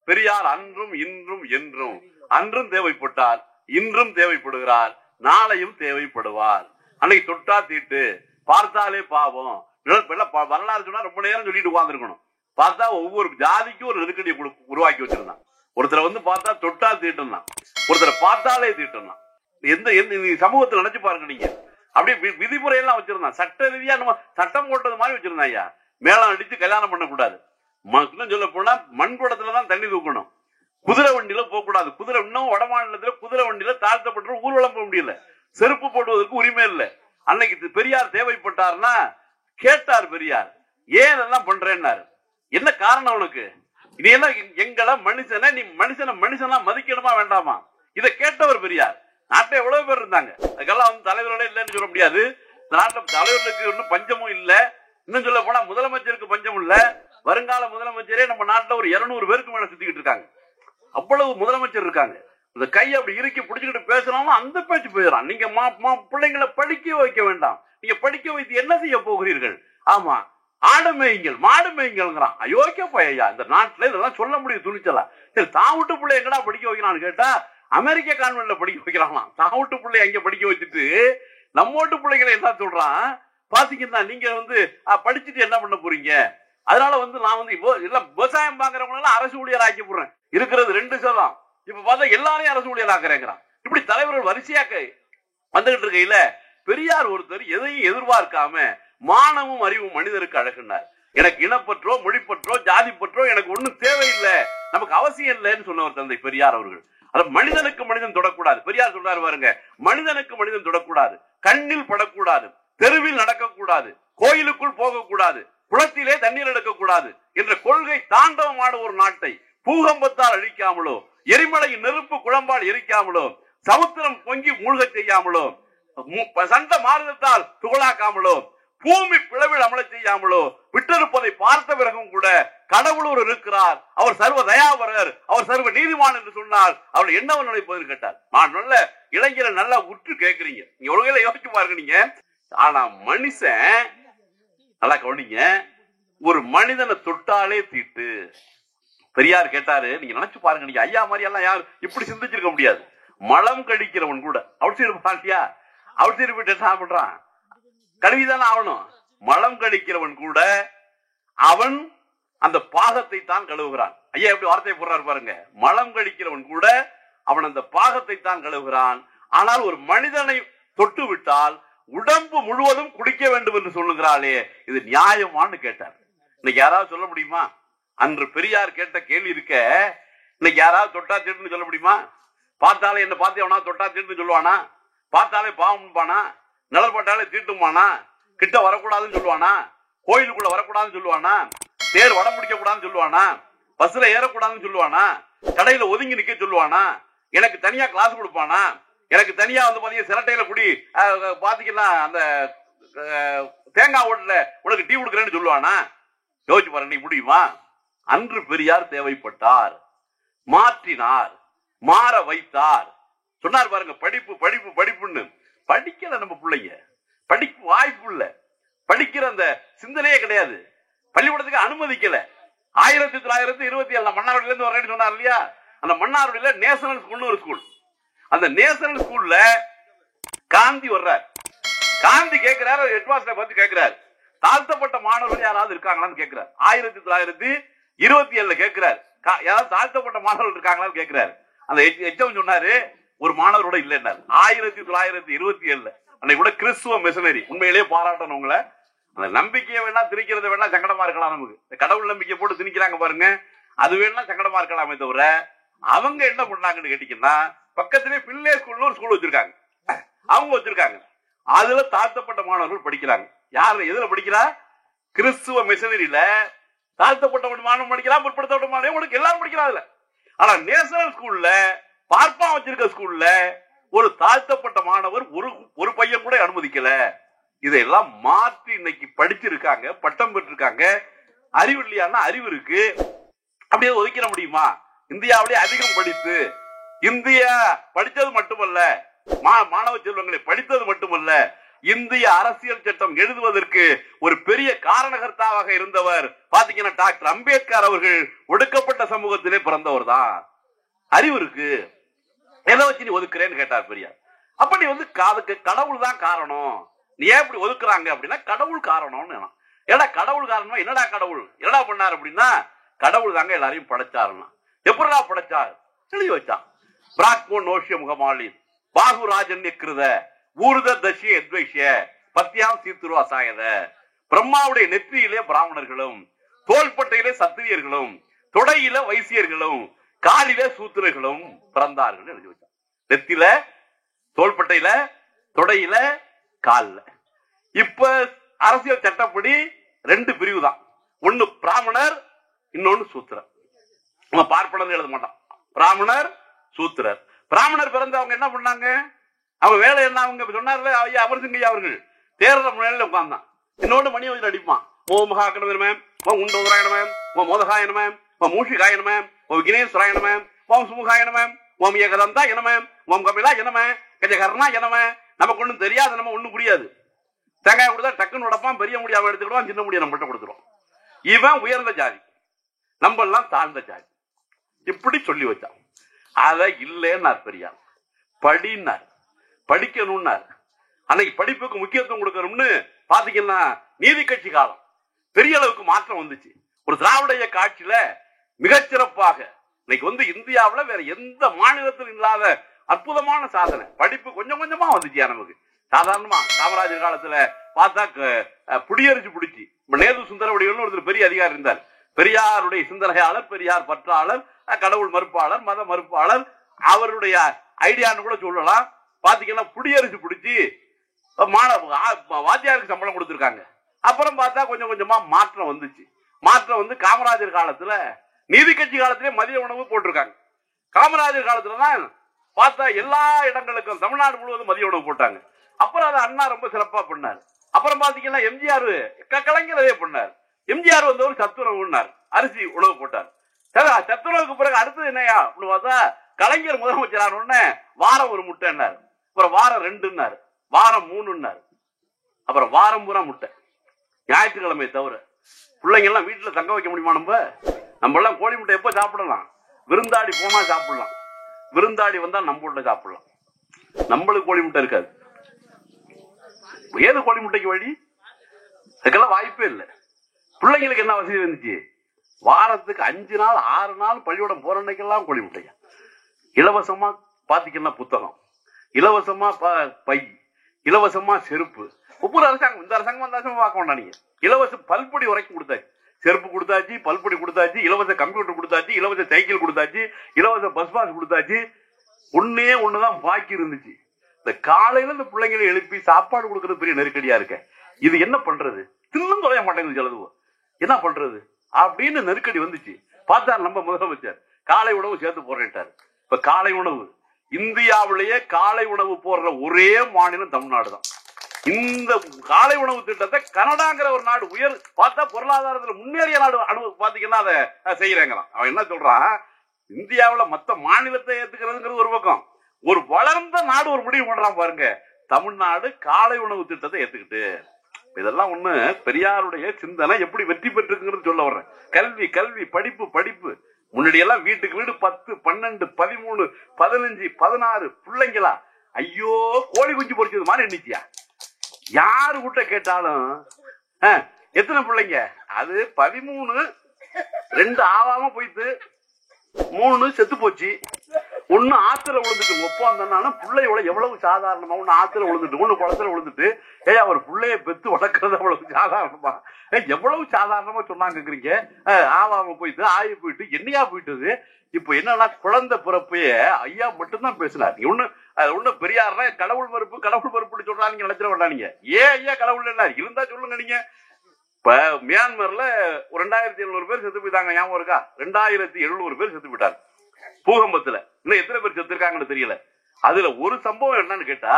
பெரியார் அன்றும் இன்றும் என்றும், அன்றும் தேவைப்பட்டார், இன்றும் தேவைப்படுகிறார், நாளையும் தேவைப்படுவார். அன்னைக்கு தொட்டா தீட்டு, பார்த்தாலே பாவம். வரலாறு சொன்னா ரொம்ப நேரம் சொல்லிட்டு உட்கார்ந்துருக்கணும். பார்த்தா ஒவ்வொரு ஜாதிக்கும் ஒரு நெருக்கடியை உருவாக்கி வச்சிருந்தான். ஒருத்தரை பார்த்தா தொட்டா தீட்டுந்தான், ஒருத்தரை பார்த்தாலே தீட்டுந்தான். எந்த சமூகத்தில் நினைச்சு பாருங்க நீங்க. அப்படியே விதிமுறையெல்லாம் வச்சிருந்தான். சட்ட ரீதியா நம்ம சட்டம் போட்டது மாதிரி வச்சிருந்தான். ஐயா மேளம் அடிச்சு கல்யாணம் பண்ணக்கூடாது. இன்னும் சொல்ல போனா மண்குடத்துலதான் தண்ணி தூக்கணும். குதிரை வண்டியில போக கூடாது. குதிரை இன்னும் வட மாநிலத்துல குதிரை வண்டியில தாழ்த்தப்பட்ட ஊர்வலம் போக முடியல. செருப்பு போடுவதற்கு உரிமை இல்லை. அன்னைக்கு பெரியார் தேவைப்பட்டார்னா கேட்டார் பெரியார், ஏன் இதெல்லாம் பண்றேன்னாரு. என்ன காரணம் உனக்கு? இது என்ன எங்களை மனுஷனை நீ மனுஷனா மதிக்கணுமா வேண்டாமா? இதை கேட்டவர் பெரியார். நாட்டில் எவ்வளவு பேர் இருந்தாங்க. அதுக்கெல்லாம் தலைவர்களே இல்லைன்னு சொல்ல முடியாது. இந்த நாட்டில் தலைவர்களுக்கு இன்னும் பஞ்சமும் இல்லை. இன்னும் சொல்ல போனா முதலமைச்சருக்கு பஞ்சம் இல்ல. வருங்கால முதலமைச்சரே நம்ம நாட்டில் ஒரு 200 பேருக்கு மேல சுத்திக்கிட்டு இருக்காங்க. அவ்வளவு முதலமைச்சர் இருக்காங்க. இந்த கையை அப்படி இறுக்கி பிடிச்சுக்கிட்டு பேசுறாலும் அந்த பேச்சு போயிடறான். நீங்க பிள்ளைங்களை படிக்க வைக்க வேண்டாம். நீங்க படிக்க வைத்து என்ன செய்ய போகிறீர்கள்? ஆமா, ஆடு மேய்ங்கள், மாடு மேய்ங்கள்ங்கிறான். அயோக்கிய பையா இந்த நாட்டுல இதெல்லாம் சொல்ல முடியும் துணிச்சலா? சரி, தான் விட்டு பிள்ளை எங்கடா படிக்க வைக்கிறான்னு கேட்டா அமெரிக்க கான்வென்ட்ல படிக்க வைக்கிறாங்களாம். தான் விட்டு பிள்ளை அங்க படிக்க வச்சுட்டு நம்ம வீட்டு பிள்ளைகளை என்ன சொல்றான் பாத்தீங்கன்னா, நீங்க படிச்சுட்டு என்ன பண்ண போறீங்க? அதனால நான் எல்லாம் விவசாயம் பாக்குறவங்க எல்லாம் அரசு ஊழியர் ஆக்கி போடுறேன். இருக்கிறது 2%. இப்ப பார்த்தா எல்லாரையும் அரசு ஊழியர் ஆக்குறேங்கிறான். இப்படி தலைவர்கள் வரிசையா வந்துகிட்டு இருக்கையில பெரியார் ஒருத்தர் எதையும் எதிர்பார்க்காம மானமும் அறிவும் மனிதருக்கு அழகுனார். எனக்கு இனப்பற்றோ மொழிப்பற்றோ ஜாதி பற்றோ எனக்கு ஒண்ணும் தேவையில்லை, நமக்கு அவசியம் இல்லைன்னு சொன்னவர் தந்தை பெரியார் அவர்கள். அது மனிதனுக்கு மனிதன் தொடக்கூடாது. பெரியார் சொல்றாரு பாருங்க, மனிதனுக்கு மனிதன் தொடக்கூடாது, கண்ணில் படக்கூடாது, தெருவில் நடக்கக்கூடாது, கோயிலுக்குள் போகக்கூடாது, குளத்திலே தண்ணீர் எடுக்கக்கூடாது என்ற கொள்கை தாண்டவமான ஒரு நாட்டை பூகம்பத்தால் அழிக்காமலோ, எரிமலையின் நெருப்பு குழம்பால் எரிக்காமலோ, சமுத்திரம் பொங்கி மூழ்க செய்யாமலோ, சண்ட மாறுதத்தால் துகளாக்காமலோ, பூமி பிளவில் அமல செய்யாமலோ விட்டிருப்பதை பார்த்த பிறகும் கூட கடவுள் ஒரு இருக்கிறார், அவர் சர்வ தயாவரர், அவர் சர்வ நீதிமான் என்று சொன்னால் அவர் என்னவன் நினைப்பதுன்னு கேட்டார். நான் நல்ல இளைஞரை நல்லா உற்று கேட்கிறீங்க, நீங்க ஒழுங்கையில யோசிச்சு பாருங்க நீங்க. ஆனா மனுஷன் நல்லா கவனிங்க, ஒரு மனிதனை தொட்டாலே தீட்டு. பெரியார் கேட்டாரு, நீங்க நினைச்சு பாருங்க, நீங்க ஐயா மாதிரி எல்லாம் யாரும் இப்படி சிந்திச்சிருக்க முடியாது. மலம் கடிக்கிறவன் கூட அவுட் சைடு பாட்டியா, அவுட் சைடு போயிட்டு என்ன பண்றான்? கழுவிதானே ஆகணும். மலம் கடிக்கிறவன் கூட அவன் அந்த பாகத்தை தான் கழுவுகிறான். ஐயா எப்படி வார்த்தை போடுறாரு பாருங்க, மலம் கடிக்கிறவன் கூட அவன் அந்த பாகத்தை தான் கழுவுகிறான். ஆனால் ஒரு மனிதனை தொட்டு விட்டால் உடம்பு முழுவதும் குடிக்க வேண்டும் என்று சொல்லுகிறாளே, இது நியாயமானு கேட்டார். இன்னைக்கு யாராவது சொல்ல முடியுமா? அன்று பெரியார் கேட்ட கேள்வி இருக்க இன்னைக்கு யாராவது தொட்டா தீட்டுன்னு சொல்ல முடியுமா? பார்த்தாலே என்ன பார்த்து எவனா தொட்டா தீட்டுன்னு சொல்லுவானா? பார்த்தாலே பாவம்பானா? நிழல் பட்டாலே தீட்டுமானா? கிட்ட வரக்கூடாதுன்னு சொல்லுவானா? கோயிலுக்குள்ள வரக்கூடாதுன்னு சொல்லுவானா? தேர் வடம் பிடிக்க கூடாதுன்னு சொல்லுவானா? பஸ்ல ஏறக்கூடாதுன்னு சொல்லுவானா? கடையில ஒதுங்கி நிக்க சொல்லுவானா? எனக்கு தனியா கிளாஸ் கொடுப்பானா? எனக்கு தனியா பாத்தீங்கன்னா சிரட்டையில குடி பாத்தீங்கன்னா அந்த தேங்காய் ஓட்டுல உனக்கு டீ கொடுக்குறேன்னு சொல்லுவானா? யோசிச்சு பாருங்க, முடியுமா? அன்று பெரியார் தேவைப்பட்டார், மாற்றினார், மாற வைத்தார். சொன்னார் பாருங்க, படிப்பு படிப்பு படிப்புன்னு. படிக்கல நம்ம பிள்ளைங்க, படிப்பு வாய்ப்பு இல்ல, படிக்கிற அந்த சிந்தனையே கிடையாது, பள்ளிக்கூடத்துக்கு அனுமதிக்கல. 1927 மன்னார்வடியில இருந்து வரேன்னு சொன்னார் இல்லையா? அந்த மன்னார்வடியில நேஷனல் ஸ்கூல்னு ஒரு ஸ்கூல். அந்த நேஷனல் ஸ்கூல்ல காந்தி வர்றார். காந்தி கேட்கிறாரு, ஹெட் மாஸ்டரை பார்த்து கேட்கிறாரு, தாழ்த்தப்பட்ட மாணவர்கள் யாராவது இருக்காங்களான்னு கேட்கிறார். 1927 கேட்கிறார், யாராவது தாழ்த்தப்பட்ட மாணவர்கள் இருக்காங்களான்னு கேட்கிறாரு. அந்த எச்சம் சொன்னாரு, ஒரு மாணவரோட இல்லைன்னாரு. 1927 அன்னைக்கு கூட கிறிஸ்துவ மிஷனரி. உண்மையிலேயே பாராட்டணும் உங்களை. அந்த நம்பிக்கையை வேணா திணிக்கிறது வேணா சங்கடமா இருக்கலாம் நமக்கு. கடவுள் நம்பிக்கை போட்டு திணிக்கிறாங்க பாருங்க, அது வேணா சங்கடமா இருக்கலாமே தவிர, அவங்க என்ன பண்ணாங்கன்னு கேட்டீங்கன்னா, பக்கத்திலே பிள்ளை ஸ்கூல்னு ஒரு ஸ்கூல் வச்சிருக்காங்க, அவங்க வச்சிருக்காங்க. அதுல தாழ்த்தப்பட்ட மாணவர்கள் படிக்கிறாங்க. யாரு எதுல படிக்கிறா? கிறிஸ்துவ மிஷனரியில தாழ்த்தப்பட்ட மாணவன் படிக்கிறான், பிற்படுத்தப்பட்ட மாணவன் எல்லாரும் படிக்கிறாங்க. ஆனா நேஷனல் ஸ்கூல்ல பார்ப்பா வச்சிருக்க ஸ்கூல்ல ஒரு தாழ்த்தப்பட்ட மாணவர் ஒரு பையன் கூட அனுமதிக்கல. இதையெல்லாம் மாற்றி இன்னைக்கு படிச்சிருக்காங்க, பட்டம் பெற்றிருக்காங்க. அறிவு இல்லையான்னா அறிவு இருக்கு, அப்படியே ஒதுக்கிட முடியுமா? இந்தியாவிலே அதிகம் படித்து, இந்தியா படித்தது மட்டுமல்ல, மாணவ செல்வங்களை படித்தது மட்டுமல்ல, இந்திய அரசியல் சட்டம் எழுதுவதற்கு ஒரு பெரிய காரணகர்த்தாவாக இருந்தவர் பாத்தீங்கன்னா டாக்டர் அம்பேத்கர் அவர்கள் ஒடுக்கப்பட்ட சமூகத்திலே பிறந்தவர் தான். அறிவு இருக்கு, எதை வச்சு நீ ஒதுக்குறேன்னு கேட்டார் பெரியார். அப்ப நீ வந்து கடவுள் தான் காரணம், நீ ஏன் இப்படி ஒதுக்குறாங்க அப்படின்னா கடவுள் காரணம்னு. ஏடா கடவுள் காரணம், என்னடா கடவுள் என்னடா பண்ணார் அப்படின்னா கடவுள் தாங்க எல்லாரையும் படைச்சாருன்னா. எப்படா படைச்சார் எழுதி வச்சான். பிராக்மோ நோஷிய முகமாலி பாகுராஜன் கிருத ஊர்த தசிய எத்வைஷ்ய பத்தியாம் சீத்துருவாசாயத. பிரம்மாவுடைய நெற்றியிலே பிராமணர்களும், தோள்பட்டையிலே சத்திரியர்களும், தொடையில வைசியர்களும், காலிலே சூத்திரர்களும் பிறந்தார்கள் எழுதி வச்சான். நெத்தில, தோள்பட்டையில, தொடையில, காலில். இப்ப அரசியல் சட்டப்படி 2 பிரிவு தான். ஒன்னு பிராமணர், இன்னொன்னு சூத்திரர். பார்ப்பனர் எழுத மாட்டான். பிராமணர், சூத்திரர். பிராமணர் பிறந்து அவங்க என்ன பண்ணாங்க, அவங்க வேலை என்ன, அவங்க சொன்னார்ல ஐயா அமர்சிங்கய்யா அவர்கள் தேர்தல் முன்னிலையில் உட்கார்ந்தான். இன்னொன்று மணி வச்சு அடிப்பான். ஓ மகாக்கணவன் ஓ உண்டோதராயணமேம் ஓ மோதகாயணமேம் ஓ மூஷிகாயணமேம் ஓ விக்னேஸ்வராயணமேம் ஓம் சுமுகாயணமேம் ஓம் ஏகதந்தா எனமேம் ஓம் கபிலா எனமே கஜகர்ணா எனமே. நமக்கு ஒன்றும் தெரியாது, நம்ம ஒன்றும் புரியாது. தேங்காய் கொடுத்தா டக்குன்னு உடப்பான், பெரிய முடியாம எடுத்துக்கிடுவான், சின்ன முடிய நம்மகிட்ட கொடுத்துருவோம். இவன் உயர்ந்த ஜாதி, நம்ம எல்லாம் தாழ்ந்த ஜாதி. இப்படி சொல்லி வச்சான். அத இல்லைன்னார் பெரியார். படினார், படிக்கணும்னார். அன்னைக்கு படிப்புக்கு முக்கியத்துவம் கொடுக்கணும்னு பாத்தீங்கன்னா நீதி கட்சி காலம் பெரிய அளவுக்கு மாற்றம் வந்துச்சு. ஒரு திராவிட இயக்க ஆட்சியில மிகச்சிறப்பாக இன்னைக்கு வந்து இந்தியாவில் வேற எந்த மாநிலத்திலும் இல்லாத அற்புதமான சாதனை. படிப்பு கொஞ்சம் கொஞ்சமா வந்துச்சு நமக்கு. சாதாரணமா காமராஜர் காலத்துல பார்த்தா புடியரிச்சு பிடிச்சி நேரு சுந்தரவடிகள்னு ஒருத்தர் பெரிய அதிகாரி இருந்தார். பெரியாருடைய சிந்தனையாளர், பெரியார் பற்றாளர், கடவுள் மறுப்பாளர், மத மறுப்பாளர், அவருடைய ஐடியான்னு கூட சொல்லலாம். பாத்தீங்கன்னா புடியரிச்சு பிடிச்சி வாத்தியாருக்கு சம்பளம் கொடுத்திருக்காங்க. அப்புறம் பார்த்தா கொஞ்சம் கொஞ்சமா மாற்றம் வந்துச்சு. மாற்றம் வந்து காமராஜர் காலத்துல நீதி கட்சி காலத்திலே மதிய உணவு போட்டிருக்காங்க. காமராஜர் காலத்துலதான் பார்த்தா எல்லா இடங்களுக்கும் தமிழ்நாடு முழுவதும் மதிய உணவு போட்டாங்க. அப்புறம் அதை அண்ணா ரொம்ப சிறப்பா பண்ணார். அப்புறம் பாத்தீங்கன்னா எம்ஜிஆர், கலைஞர் அதே பண்ணார். எம்ஜிஆர் வந்து ஒரு சத்துணவு அரிசி உணவு போட்டார். சத்துணவுக்கு பிறகு அடுத்தது என்னையா பார்த்தா கலைஞர் முதலமைச்சரான உடனே வாரம் ஒரு முட்டைன்னாரு, அப்புறம் வாரம் 2ன்னாரு, வாரம் 3ன்னாரு, அப்புறம் வாரம் பூரா முட்டை. ஞாயிற்றுக்கிழமை தவிர பிள்ளைங்க எல்லாம் வீட்டுல தங்க வைக்க முடியுமா? நம்ம எல்லாம் கோழி முட்டை எப்ப சாப்பிடலாம்? விருந்தாடி போனா சாப்பிடலாம், விருந்தாடி வந்தா நம்ம வீட்டுல சாப்பிடலாம். நம்மளுக்கு கோழி முட்டை இருக்காது. ஏது கோழி முட்டைக்கு வழி? அதுக்கெல்லாம் வாய்ப்பே இல்லை. பிள்ளைங்களுக்கு என்ன வசதி இருந்துச்சு? வாரத்துக்கு 5 நாள் 6 நாள் பள்ளிக்கூடம் போற அன்னைக்கெல்லாம் கோழி முட்டையா. இலவசமா பாத்தீங்கன்னா புத்தகம், இலவசமா பை, இலவசமா செருப்பு. ஒவ்வொரு அரசாங்கம், இந்த அரசாங்கம் அந்த அரசாங்கம் பார்க்க வேண்டாம். நீங்க இலவச பல்பொடி வரைக்கும் கொடுத்தாச்சு, செருப்பு கொடுத்தாச்சு, பல்பொடி கொடுத்தாச்சு, இலவச கம்ப்யூட்டர் கொடுத்தாச்சு, இலவச சைக்கிள் கொடுத்தாச்சு, இலவச பஸ் பாஸ் கொடுத்தாச்சு. ஒன்னே ஒண்ணுதான் பாக்கி இருந்துச்சு. இந்த காலையில இந்த பிள்ளைங்களை எழுப்பி சாப்பாடு கொடுக்கறது பெரிய நெருக்கடியா இருக்க. இது என்ன பண்றது? தின்னும் தொலைய மாட்டேங்குது செலவு, என்ன பண்றது அப்படின்னு நெருக்கடி வந்துச்சு. பார்த்தார் நம்ம முதலமைச்சர் காலை உணவு சேர்த்து போடுறாரு. இப்ப காலை உணவு இந்தியாவிலேயே காலை உணவு போடுற ஒரே மாநிலம் தமிழ்நாடு தான். இந்த காலை உணவு திட்டத்தை கனடாங்கிற ஒரு நாடு உயர் பார்த்தா பொருளாதாரத்தில் முன்னேறிய நாடு பாத்தீங்கன்னா அதை செய்யறாங்களாம். அவன் என்ன சொல்றான், இந்தியாவில் மற்ற மாநிலத்தை ஏத்துக்கிறதுங்கிறது ஒரு பக்கம், ஒரு வளர்ந்த நாடு ஒரு முடிவு பண்றான் பாருங்க. தமிழ்நாடு காலை உணவு திட்டத்தை ஏத்துக்கிட்டு. இதெல்லாம் ஒண்ணு பெரியாருடைய சிந்தனை எப்படி வெற்றி பெற்றுங்கிறது சொல்ல வர்றேன். கல்வி கல்வி, படிப்பு படிப்பு. முன்னாடி எல்லாம் வீட்டுக்கு வீடு 10, 12, 13, 15, 16 பிள்ளைங்களா. ஐயோ கோழி குஞ்சு பொறிச்சது மாதிரி எண்ணிச்சியா. யாரு கிட்ட கேட்டாலும் எத்தனை பிள்ளைங்க? அது 13, 2 ஆவாம போயிட்டு 3 செத்து போச்சு, 1 ஆத்துல விழுந்துட்டு. ஒப்பாந்தானா பிள்ளையோட எவ்வளவு சாதாரணமா 1 ஆத்துல விழுந்துட்டு 1 குளத்துல விழுந்துட்டு. அவர் பிள்ளைய பெத்து வளர்க்கறது அவ்வளவு சாதாரணமா, எவ்வளவு சாதாரணமா சொன்னாங்க. ஆவாம போயிட்டு ஆயி போயிட்டு என்னையா போயிட்டது. இப்ப என்னன்னா குழந்தை பிறப்பைய ஐயா மட்டும்தான் பேசினார். ஒண்ணு பெரியார்னா கடவுள் மறுப்பு கடவுள் மறுப்புன்னு சொல்றாங்க நினைச்சிட வேண்டாங்க. ஏன் ஐயா கடவுள் என்ன இருந்தா சொல்லுங்க. நீங்க இப்ப மியான்மர்ல ஒரு 2700 பேர் செத்து போயிட்டாங்க, ஞாபகம் இருக்கா? 2700 பேர் செத்து போயிட்டாங்க பூகம்பத்துல. இன்னும் எத்தனை பேர் செத்து இருக்காங்கன்னு தெரியல. அதுல ஒரு சம்பவம் என்னன்னு கேட்டா,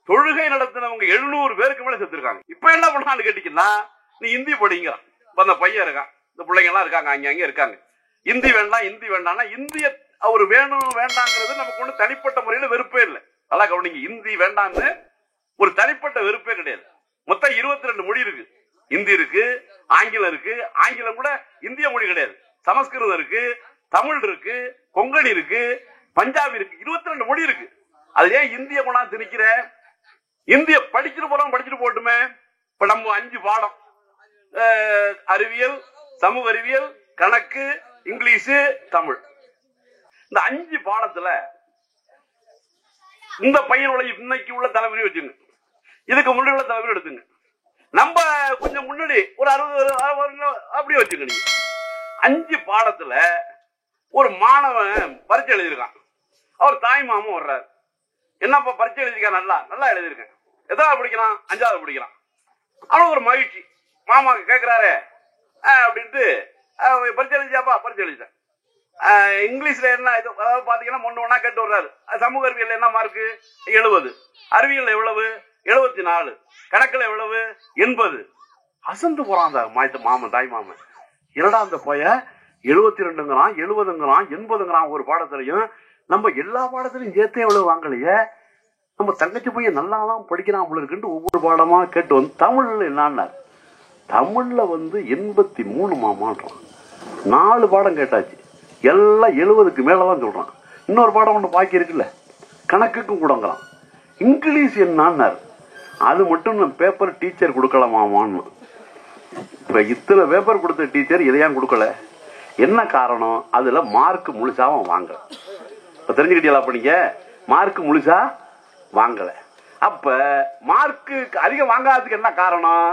தொழுகை நடத்தினவங்க 700 பேருக்கு மேல செத்து இருக்காங்க. இப்ப என்ன பண்ணான்னு கேட்டீங்கன்னா, நீ இந்தி படிங்க. அந்த பையன் இருக்கான், இந்த பிள்ளைங்க எல்லாம் இருக்காங்க, அங்க இருக்காங்க. இந்தி வேண்டாம் இந்தி வேண்டாம்னா இந்திய அவர் வேணும் வேண்டாங்கிறது நமக்கு ஒண்ணு தனிப்பட்ட முறையில வெறுப்பே இல்லை. நல்லா கவனிங்க, இந்தி வேண்டாம்னு ஒரு தனிப்பட்ட வெறுப்பே கிடையாது. மொத்தம் 22 மொழி இருக்கு. இந்தி இருக்கு, ஆங்கிலம் இருக்கு. ஆங்கிலம் கூட இந்திய மொழி கிடையாது. சமஸ்கிருதம் இருக்கு, தமிழ் இருக்கு, கொங்கணி இருக்கு, பஞ்சாபி இருக்கு. 22 மொழி இருக்கு. அது ஏன் இந்திய கொண்டாந்து திணிக்கிற? இந்திய படிச்சுட்டு போறோம், படிச்சுட்டு போட்டுமே. இப்ப நம்ம 5 பாடம், அறிவியல், சமூக அறிவியல், கணக்கு, இங்கிலீஷ், தமிழ். இந்த 5 பாடத்துல இந்த பையனோட இன்னைக்கு உள்ள தலைவரி வச்சுங்க, இதுக்கு முன்னாடி உள்ள தலைவரி எடுத்துங்க. நம்ம கொஞ்சம் முன்னாடி ஒரு 60 அப்படி வச்சுங்க. நீங்க 5 பாடத்துல ஒரு மாணவன் பரீட்சை எழுதியிருக்கான். அவர் தாய் மாமன் வர்றாரு. என்னப்பா பரீட்சை எழுதிருக்கான்? நல்லா நல்லா எழுதியிருக்கேன். எதாவது படிக்கிறான்? 5வது படிக்கிறான். அவனுக்கு ஒரு மகிழ்ச்சி. மாமா கேட்கிறாரு அப்படின்ட்டு, பரீட்சை எழுதியாப்பா? பரீட்சை எழுதிட்டேன். இங்கிலீஷ்ல என்ன இது பாத்தீங்கன்னா ஒண்ணா கேட்டு வர்றாரு. சமூக அறிவியல் என்ன மார்க்கு? 70. அறிவியல் எவ்வளவு? 74. கணக்குல எவ்வளவு? 80. அசந்து போறான் மாமன், தாய் மாமன். இரடா அந்த போய 72ங்கிறான், 70ங்கிறான், 80ங்கிறான் ஒரு பாடத்திலையும். நம்ம எல்லா பாடத்திலையும் சேர்த்தே எவ்வளவு வாங்கலையே. நம்ம தங்கச்சி பையன் நல்லாதான் படிக்கிறான் இருக்குன்ட்டு ஒவ்வொரு பாடமா கேட்டு வந்து தமிழ்ல என்னன்னா, தமிழ்ல 83 மாமான்றான். 4 பாடம் கேட்டாச்சு, எல்லாம் 70க்கு மேலதான் சொல்றான். இன்னொரு பாடம் ஒண்ணு பாக்கி இருக்குல்ல, கணக்குக்கும் கூடங்கிறான். இங்கிலீஷ் என்னான்னாரு, அது மட்டும் நம்ம பேப்பர் டீச்சர் கொடுக்கலாமான்னு. இப்ப இத்தனை பேப்பர் கொடுத்த டீச்சர் இதையா கொடுக்கல? என்ன காரணம்? அதுல மார்க் முழுசா வாங்க. இப்ப தெரிஞ்சுக்கிட்டீங்களா? நீங்க மார்க் முழுசா வாங்கல. அப்ப மார்க்கு அதிகம் வாங்காததுக்கு என்ன காரணம்?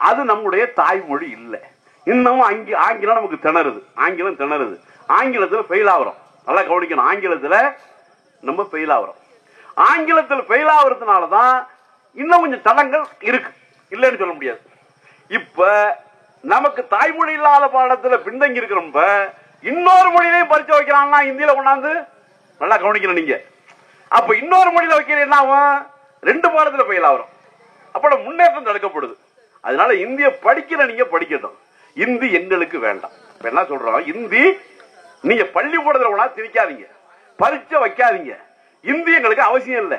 அது நம்முடைய தாய்மொழி இல்லை. இன்னமும் ஆங்கிலம் நமக்கு திணறுது. ஆங்கிலம் திணறுது. ஆங்கிலத்துல ஃபெயில் ஆகிறோம். நல்லா கவனிக்கணும். ஆங்கிலத்துல நம்ம ஃபெயில் ஆகிறோம். ஆங்கிலத்தில் ஃபெயில் ஆகிறதுனாலதான் இன்னும் கொஞ்சம் தடங்கள் இருக்கு, இல்லைன்னு சொல்ல முடியாது. இப்ப நமக்கு தாய்மொழி இல்லாத பாடத்துல பின்தங்கி இருக்கிறப்ப இன்னொரு மொழியிலையும் பரிச்சை வைக்கிறான்னா இந்தியில கொண்டாந்து நல்லா கவனிக்கணும் நீங்க. அப்ப இன்னொரு மொழியில வைக்கிற என்ன ஆகும்? 2 பாடத்துல ஃபெயில் ஆகிறோம். அப்ப முன்னேற்றம் தடுக்கப்படுது. அதனால இந்திய படிக்கிற நீங்க படிக்கட்டும். இந்தி எங்களுக்கு வேண்டாம். இப்ப என்ன சொல்றோம்? இந்தி நீங்க பள்ளிக்கூடத்துல கூட திணிக்காதீங்க, பரீட்சை வைக்காதீங்க. இந்தி எங்களுக்கு அவசியம் இல்லை.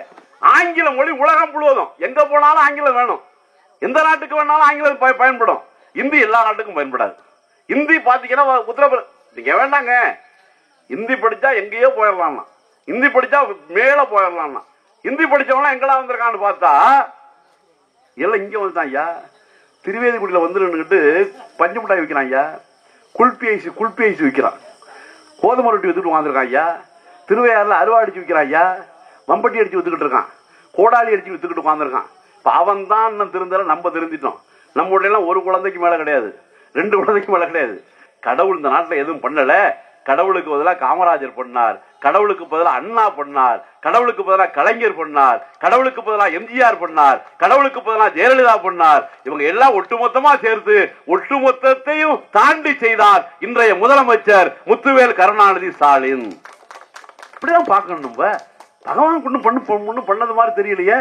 ஆங்கில மொழி உலகம் முழுவதும் எங்க போனாலும் ஆங்கிலம் வேணும். எந்த நாட்டுக்கு வேணாலும் ஆங்கிலம் பயன்படும். இந்தி எல்லா நாட்டுக்கும் பயன்படாது. இந்தி பாத்தீங்கன்னா உத்தரப்பிரதேச நீங்க வேண்டாங்க. இந்தி படிச்சா எங்கேயோ போயிடலாம், இந்தி படிச்சா மேல போயிடலாம். இந்தி படிச்சவங்க எங்கெல்லாம் வந்திருக்கான்னு பார்த்தா எல்லாம் இங்க வந்துட்டான் ஐயா. திருவேதிக்குடியில வந்துட்டு பஞ்சு மிட்டாய் விற்கிறான் ஐயா. குல்பி ஐஸ் விற்கிறான். கோதுமை ரொட்டி வித்துட்டு வாழ்ந்துருக்கான் ஐயா. திருவையாறுல அருவா அடிச்சு விற்கிறான் ஐயா. வம்பட்டி அடிச்சு வித்துக்கிட்டு இருக்கான். கோடாலி அடிச்சு வித்துக்கிட்டு உட்காந்துருக்கான். இப்ப அவன் தான் இன்னும் திருந்தல. நம்ம திருந்திட்டோம். நம்ம ஊர்ல எல்லாம் 1 குழந்தைக்கு மேல கிடையாது, 2 குழந்தைக்கு மேல கிடையாது. கடவுள் இந்த நாட்டுல எதுவும் பண்ணல. கடவுளுக்கு பதிலாக காமராஜர் பண்ணார், கடவுளுக்கு பதிலாக அண்ணா பண்ணார், கடவுளுக்கு பதிலாக கலைஞர் பண்ணார், கடவுளுக்கு பதிலாக எம்ஜிஆர் பண்ணார், கடவுளுக்கு பதிலாக ஜெயலலிதா பண்ணார். இவங்க எல்லாம் ஒட்டுமொத்தமா சேர்த்து ஒட்டுமொத்தத்தையும் தாண்டி செய்தார் இன்றைய முதலமைச்சர் முத்துவேல் கருணாநிதி ஸ்டாலின். இப்படிதான் பார்க்கணும். நம்ம பகவான் கொண்டு பண்ணது மாதிரி தெரியலையே.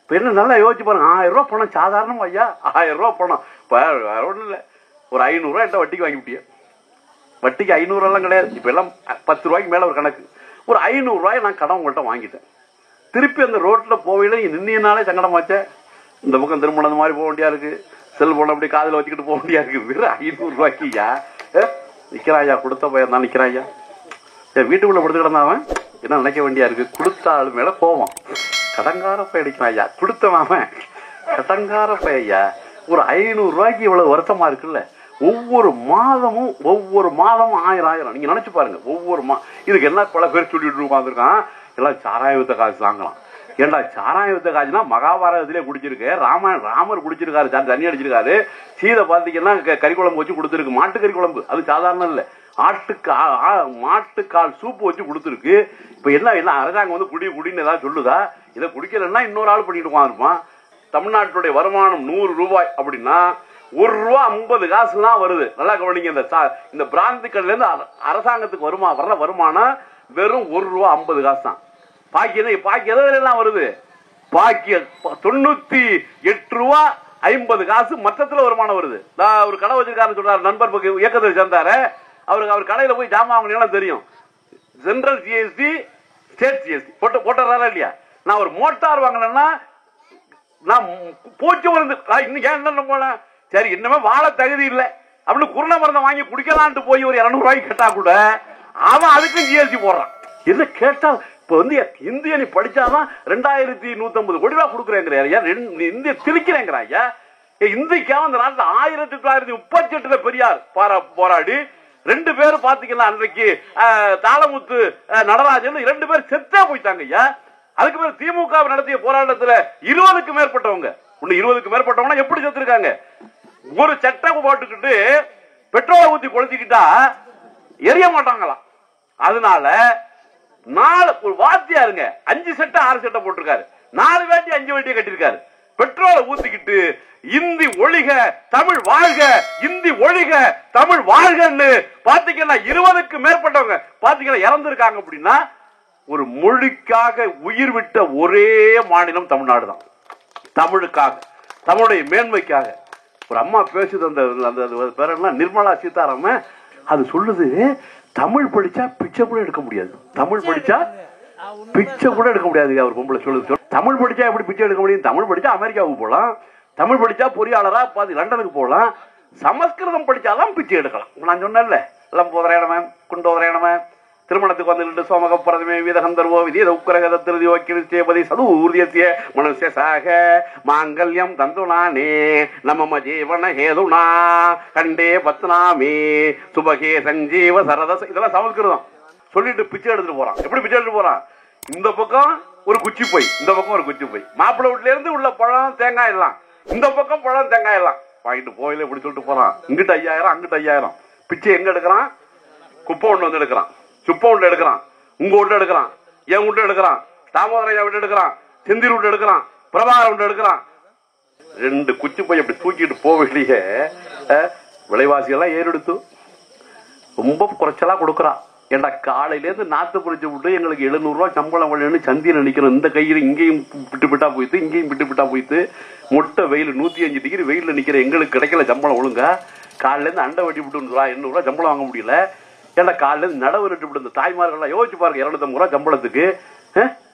இப்ப என்ன நல்லா யோசிச்சு பாருங்க. 1000 ரூபாய் பணம் சாதாரணம் ஐயா. 1000 ரூபாய் பணம் இப்ப வேற ஒண்ணும் இல்ல. ஒரு 500 ரூபாய் என்கிட்ட வட்டிக்கு வாங்கி விட்டிய. வட்டிக்கு 500 எல்லாம் கிடையாது. இப்ப எல்லாம் 10 ரூபாய்க்கு மேல ஒரு கணக்கு. ஒரு 500 ரூபாய் நான் கடன் உங்கள்கிட்ட வாங்கிட்டேன். திருப்பி அந்த ரோட்ல போவையில நின்னியனாலே சங்கடமாச்சே. இந்த பக்கம் திருமணம் மாதிரி போக வேண்டியா இருக்கு. செல்போன் அப்படி காதுல வச்சுக்கிட்டு போக வேண்டியா இருக்கு. வெறும் 500 ரூபாய்க்கு நிக்கிறாயா? கொடுத்த பையன் தான் நிக்கிறாயா. வீட்டுக்குள்ள படுத்து கிடந்தாவன் என்ன நினைக்க வேண்டியா இருக்கு? கொடுத்த ஆளு மேல கோவம். கடங்கார பைய அடிக்கிறாயா? கொடுத்தவன் கடங்கார பையா. ஒரு 500 ரூபாய்க்கு இவ்வளவு வருத்தமா இருக்குல்ல. ஒவ்வொரு மாதமும் 1000 நீங்க நினைச்சு பாருங்க. ஒவ்வொரு இதுக்கு என்ன பல பேர் சொல்லிட்டு உட்காந்துருக்கான். எல்லாம் சாராய வித்த காசு வாங்கலாம். ஏண்டா சாராய வித்த காசுனா மகாபாரதத்திலே குடிச்சிருக்கு. ராமர் குடிச்சிருக்காரு, தண்ணி அடிச்சிருக்காரு. சீதை பாத்தீங்கன்னா கறி குழம்பு வச்சு கொடுத்துருக்கு. மாட்டுக்கறி குழம்பு, அது சாதாரண இல்ல. மாட்டுக்கால் சூப்பு வச்சு கொடுத்துருக்கு. இப்ப என்ன அரசாங்கம் குடின்னு ஏதாவது சொல்லுதா? இதை குடிக்கலன்னா இன்னொரு ஆள் பண்ணிட்டு உட்காந்துருப்பான். தமிழ்நாட்டுடைய வருமானம் 100 ரூபாய் அப்படின்னா 1 ரூபா 50 காசு தான் வருது. நல்லா கவனிங்க. இந்த பிராந்தி கடையில இருந்து அரசாங்கத்துக்கு வர்ற வருமானம் வெறும் 1 ரூபா 50 காசு தான். பாக்கி எதெல்லாம் வருது? பாக்கி 98 ரூபா 50 காசு மொத்தத்துல வருமானம் வருது. ஒரு கடை வச்சிருக்காருன்னு சொல்றாரு, நண்பர் இயக்கத்தில் சேர்ந்தாரு. அவர் கடையில போய் ஜாமான் வாங்கினா தெரியும். சென்ட்ரல் ஜிஎஸ்டி, ஸ்டேட் ஜிஎஸ்டி போட்டுறாரா இல்லையா? நான் ஒரு மோட்டார் வாங்கினேன்னா நான் பூச்சி மருந்து இன்னும் ஏன் என்ன போல சரி இன்னமே வாழ தகுதி இல்லை அப்படின்னு குருண மருந்தை வாங்கி குடிக்கலான்ட்டு போய் ஒரு 200 ரூபாய்க்கு கேட்டா கூட அவன் அதுக்கும் ஜிஎஸ்டி போடுறான். என்ன கேட்டா இப்ப வந்து இந்திய நீ படிச்சாதான் 2150 கோடி ரூபாய் கொடுக்குறேங்கிறாரு. இந்திய திணிக்கிறேங்கிறாங்க. இந்திக்காக அந்த நாட்டில் 1938 பெரியார் போராடி 2 பேரும் பாத்தீங்கன்னா அன்றைக்கு தாளமுத்து நடராஜன் 2 பேர் செத்தே போயிட்டாங்க ஐயா. அதுக்கு மேல திமுக நடத்திய போராட்டத்தில் 20க்கும் மேற்பட்டவங்க 20க்கும் மேற்பட்டவங்க எப்படி செத்துருக்காங்க? ஒரு சட்டம் போட்டுக்கிட்டு பெட்ரோலை ஊத்தி கொளுத்திக்கிட்டா எரிய மாட்டாங்களாம். அதனால 4 வாத்தியாருங்க 5 சட்டை 6 சட்டை போட்டிருக்காரு, 4 வேட்டி 5 வேட்டியை கட்டிருக்காரு. பெட்ரோலை ஊத்திக்கிட்டு இந்தி ஒழிக தமிழ் வாழ்க, இந்தி ஒழிக தமிழ் வாழ்கன்னு பாத்தீங்கன்னா 20க்கும் மேற்பட்டவங்க பாத்தீங்கன்னா இறந்திருக்காங்க. அப்படின்னா ஒரு மொழிக்காக உயிர் விட்ட ஒரே மாநிலம் தமிழ்நாடு தான். தமிழுக்காக, தமிழுடைய மேன்மைக்காக. ஒரு அம்மா பேசுது, அந்த பேர் என்ன, நிர்மலா சீதாராமன். அது சொல்லுது, தமிழ் படிச்சா பிச்சை கூட எடுக்க முடியாது, தமிழ் படிச்சா பிச்சை கூட எடுக்க முடியாது. அவர் பொம்பளை சொல்லுது, தமிழ் படிச்சா எப்படி பிச்சை எடுக்க முடியும்? தமிழ் படிச்சா அமெரிக்காவுக்கு போகலாம், தமிழ் படிச்சா பொறியாளரா பாதி லண்டனுக்கு போகலாம், சமஸ்கிருதம் படிச்சாதான் பிச்சை எடுக்கலாம். நான் சொன்னேன்ல, லம்போதரேணம குண்டோதரேணம திருமணத்துக்கு வந்து சோமக பிரதமே வீதகந்தர்வோ விதீத உக்கரகத திருதியோ கிருஷ்டேபதி சதூர்யசிய மனுஷ்ய சாக மாங்கல்யம் தந்துனானே நமம ஜீவன ஹேதுனா கண்டே பத்னாமே சுபகே சஞ்சீவ சரத. இதெல்லாம் சமஸ்கிருதம் சொல்லிட்டு பிச்சை எடுத்துட்டு போறான். எப்படி பிச்சை எடுத்துட்டு போறான்? இந்த பக்கம் ஒரு குச்சி போய், இந்த பக்கம் ஒரு குச்சி போய், மாப்பிள்ளை வீட்டுல இருந்து உள்ள பழம் தேங்காய் எல்லாம், இந்த பக்கம் பழம் தேங்காய் எல்லாம் வாங்கிட்டு போயில இப்படி சொல்லிட்டு போறான். இங்கிட்ட 5000 அங்கிட்ட 5000. பிச்சை எங்க எடுக்கிறான்? குப்பை ஒண்ணு வந்து எடுக்கிறான், சுப்ப வீட்டு எடுக்கிறான், உங்க வீட்டு எடுக்கிறான், என் வீட்டு எடுக்கிறான், தாமோதரையா வீட்டு எடுக்கிறான், செந்தில் வீட்டு எடுக்கிறான், பிரபாகர் வீட்டு எடுக்கிறான். 2 குச்சி போய் அப்படி தூக்கிட்டு போகலையே. விலைவாசி எல்லாம் ஏறெடுத்து ரொம்ப குறைச்சலா கொடுக்கறான். ஏண்டா காலையில இருந்து நாத்து புரிச்சு விட்டு எங்களுக்கு 700 ரூபாய் சம்பளம் வேணும்னு சந்தியில நிக்கிறோம். இந்த கையில இங்கேயும் விட்டு விட்டா போயிட்டு, இங்கேயும் விட்டு விட்டா போயிட்டு, மொட்டை வெயில் 105 டிகிரி வெயில நிக்கிற எங்களுக்கு கிடைக்கல சம்பளம் ஒழுங்கா. காலையில இருந்து அண்டை வெட்டி விட்டு 800 ரூபாய் சம்பளம் வாங்க முடியல. ஏன்னா காலையில இருந்து நடவு நட்டு விட்டு இந்த தாய்மார்கள் யோசிச்சு பாருங்க, 250 ரூபாய் சம்பளத்துக்கு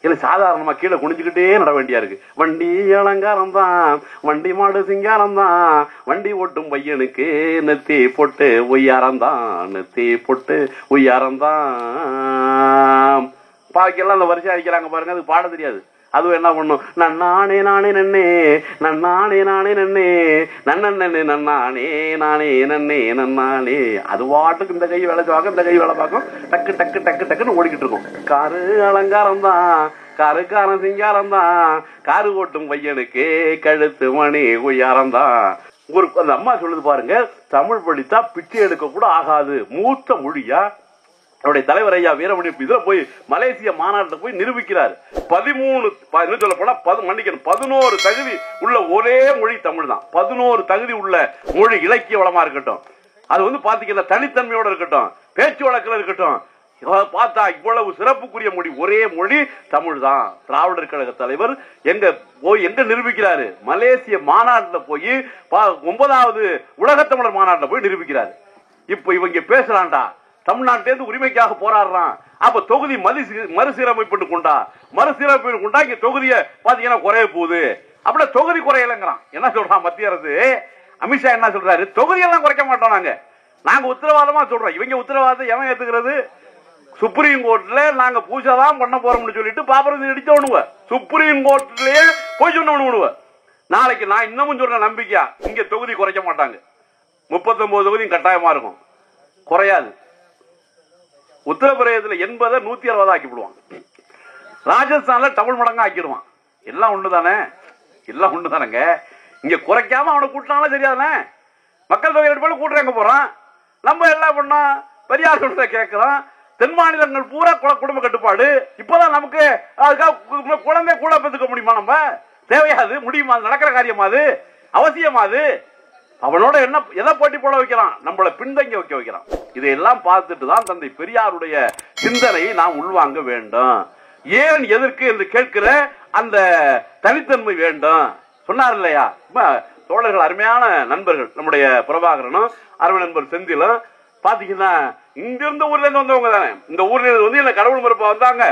இல்ல சாதாரணமா கீழே குனிஞ்சுக்கிட்டே நட வேண்டியா இருக்கு. வண்டி அலங்காரம் தான், வண்டி மாடு சிங்காரம் தான், வண்டி ஓட்டும் பையனுக்கு நெத்தி பொட்டு ஒய்யாரம் தான், நெத்தி பொட்டு ஒய்யாரம் தான். பாக்கெல்லாம் அந்த வரிசை அடிக்கிறாங்க பாருங்க, அது பாட தெரியாது. அதுவும் என்ன பண்ணும், நன்னானே நானே நன்னே நன்னானே நானே நன்னே நன்னே நன்னானே நானே நன்னே நன்னானே. அது வாட்டுக்கு இந்த கை வேலை பார்க்கும், இந்த கை வேலை பார்க்கும், டக்கு டக்கு டக்கு டக்குன்னு ஓடிக்கிட்டு இருக்கும். காரு அலங்காரம் தான், காருக்காரன் சிங்காரம் தான், காரு ஓட்டும் பையனுக்கு கழுத்து மணி உயரம் தான். ஒரு அந்த அம்மா சொல்லுது பாருங்க, தமிழ் படித்தா பிச்சை எடுக்க கூட ஆகாது. மூத்த மொழியா அவருடைய தலைவர் ஐயா வீரமணி இதுல போய் மலேசிய மாநாட்டில் போய் நிரூபிக்கிறார். 13 சொல்ல போனா 11 தகுதி உள்ள ஒரே மொழி தமிழ் தான். 11 தகுதி உள்ள மொழி இலக்கிய வளமா இருக்கட்டும், அது வந்து பாத்தீங்கன்னா தனித்தன்மையோட இருக்கட்டும், பேச்சு வழக்கில் இருக்கட்டும், பார்த்தா இவ்வளவு சிறப்புக்குரிய மொழி ஒரே மொழி தமிழ் தான். திராவிடர் கழக தலைவர் எங்க நிரூபிக்கிறாரு? மலேசிய மாநாட்டில் போய் 9வது உலகத்தமிழர் மாநாட்டில் போய் நிரூபிக்கிறாரு. இப்ப இவங்க பேசுறான்டா, தமிழ்நாட்டிலிருந்து உரிமைக்காக போராடுறான். அப்ப தொகுதி மறுசீரமைப்பு கொண்டா, மறுசீரமைப்பு கொண்டா இங்க தொகுதியை பாத்தீங்கன்னா குறைய போகுது. அப்படியே தொகுதி குறையலங்கிறான். என்ன சொல்றான் மத்திய அரசு? அமித்ஷா என்ன சொல்றாரு? தொகுதியெல்லாம் குறைக்க மாட்டோம், நாங்க உத்தரவாதமா சொல்றோம். இவங்க உத்தரவாதம் எவன் ஏத்துக்கிறது? சுப்ரீம் கோர்ட்ல நாங்க பூஜை தான் பண்ண போறோம்னு சொல்லிட்டு பாப்பரது இடிச்சவனுவ, சுப்ரீம் கோர்ட்லயே போய் சொன்னவனுவ. நாளைக்கு நான் இன்னமும் சொல்ற நம்பிக்கையா, இங்க தொகுதி குறைக்க மாட்டாங்க. 39 தொகுதியும் கட்டாயமா இருக்கும், குறையாது. உத்தரப்பிரதேசத்துல 80 160 ஆக்கி விடுவான், ராஜஸ்தான்ல டபுள் மடங்கா ஆக்கிடுவான். எல்லாம் ஒண்ணுதானே, எல்லாம் ஒண்ணுதானங்க. இங்க குறைக்காம அவனை கூட்டினாலும் சரியாதானே? மக்கள் தொகை போல கூட்டுறாங்க போறான். நம்ம எல்லாம் பண்ணா பெரியார் சொல்றத கேட்கிறோம். தென் மாநிலங்கள் பூரா குடும்ப கட்டுப்பாடு. இப்பதான் நமக்கு குழந்தை கூட பெற்றுக்க முடியுமா? நம்ம தேவையாது, முடியுமா? நடக்கிற காரியமா? அது அவசியமா? அது அவனோட என்ன எதை போட்டி போட வைக்கிறான்? நம்மளை பின்தங்கி வைக்கிறான். இதையெல்லாம் பார்த்துட்டு தான் தந்தை பெரியாருடைய சிந்தனையை நாம் உள்வாங்க வேண்டும். ஏன் எதற்கு என்று கேட்கிற அந்த தனித்தன்மை வேண்டும் சொன்னார் இல்லையா? தோழர்கள், அருமையான நண்பர்கள், நம்முடைய பிரபாகரனும் அருமை நண்பர் செந்திலும் பாத்தீங்கன்னா இங்கிருந்த ஊர்ல இருந்து வந்தவங்க தானே. இந்த ஊர்ல இருந்து வந்து என்ன கடவுள் மறுப்பா வந்தாங்க,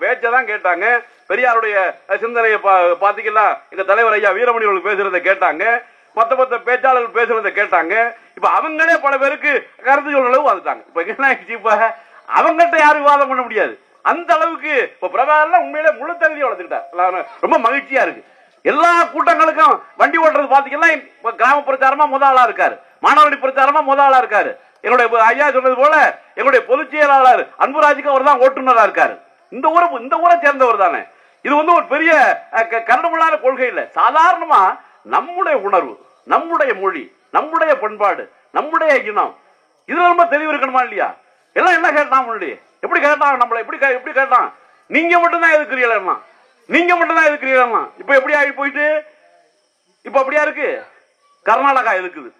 பேச்சதான் கேட்டாங்க. பெரியாருடைய சிந்தனையை பாத்தீங்கன்னா எங்க தலைவர் ஐயா வீரமணி அவர்கள் பேசுறதை கேட்டாங்க, மத்த பேச்சாளர்கள் பேசுறதை கேட்டாங்க. இப்ப அவங்களே பல பேருக்கு கருத்து சொல்ற அளவு வந்துட்டாங்க. இப்ப என்ன ஆயிடுச்சு, இப்ப அவங்ககிட்ட யாரும் விவாதம் பண்ண முடியாது. அந்த அளவுக்கு இப்ப பிரபாகரன் உண்மையிலே முழு தகுதியை வளர்த்துக்கிட்டார். ரொம்ப மகிழ்ச்சியா இருக்கு. எல்லா கூட்டங்களுக்கும் வண்டி ஓட்டுறது பாத்தீங்கன்னா கிராம பிரச்சாரமா முதலா இருக்காரு, மாணவரணி பிரச்சாரமா முதலா இருக்காரு. என்னுடைய ஐயா சொன்னது போல எங்களுடைய பொதுச் செயலாளர் அன்புராஜுக்கு அவர் தான் ஓட்டுநரா இருக்காரு. இந்த ஊரை சேர்ந்தவர் தானே. இது ஒரு பெரிய கரடுமுள்ளான கொள்கை இல்ல. சாதாரணமா நம்முடைய உணர்வு, நம்முடைய மொழி, நம்முடைய பண்பாடு, நம்முடைய இனம், இதுல ரொம்ப தெளிவு இருக்கணுமா இல்லையா? எல்லாம் என்ன கேட்டான், முன்னாடி எப்படி கேட்டான், நம்மள எப்படி கேட்டான், நீங்க மட்டும்தான் எதுக்குறீங்களா, நீங்க மட்டும்தான் எதுக்குறீங்களா. இப்ப எப்படி ஆகி போயிட்டு இப்ப அப்படியா இருக்கு. கர்நாடகா எதுக்குது,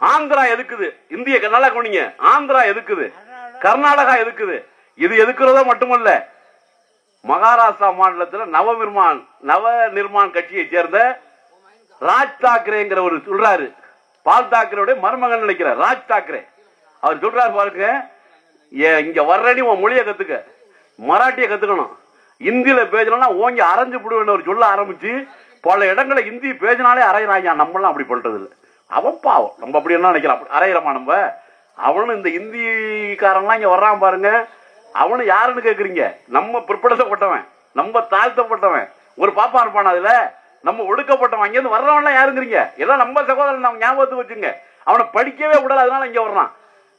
ஆந்திரா எதுக்குது, இந்திய நல்லா கவனிங்க, ஆந்திரா எதுக்குது, கர்நாடகா எதுக்குது. இது எதுக்குறதோ மட்டுமல்ல, மகாராஷ்டிரா மாநிலத்தில் நவ நிர்மான் கட்சியை சேர்ந்த ராஜ் தாக்கரேங்கிறவர் சொல்றாரு, பால் தாக்கரேவுடைய மருமகன் நினைக்கிறார் ராஜ் தாக்கரே. அவர் சொல்றாரு பாருங்க, இங்க வர்றடி உன் மொழியை கத்துக்க, மராட்டிய கத்துக்கணும், இந்தியில பேசணும்னா ஓங்கி அரைஞ்சு விடுவேன் ஒரு சொல்ல ஆரம்பிச்சு பல இடங்களை இந்தி பேசினாலே அரைகிறாங்க. நம்மளாம் அப்படி பண்றது இல்லை. அவன் பாவம், நம்ம அப்படி என்ன நினைக்கலாம், அரைகிறமா நம்ம. அவனும் இந்த இந்திக்காரன்லாம் இங்க வர்றான் பாருங்க, அவனு யாருன்னு கேக்குறீங்க, நம்ம பிற்படுத்தப்பட்டவன், நம்ம தாழ்த்தப்பட்டவன், ஒரு பாப்பா இருப்பான் அதுல, நம்ம ஒடுக்கப்பட்டவன். அங்க இருந்து வர்றவன்லாம் யாருங்கிறீங்க, எல்லாம் நம்ம சகோதரன். நம்ம ஞாபகத்துக்கு வச்சுங்க, அவனை படிக்கவே விடல, அதனால இங்க வர்றான்.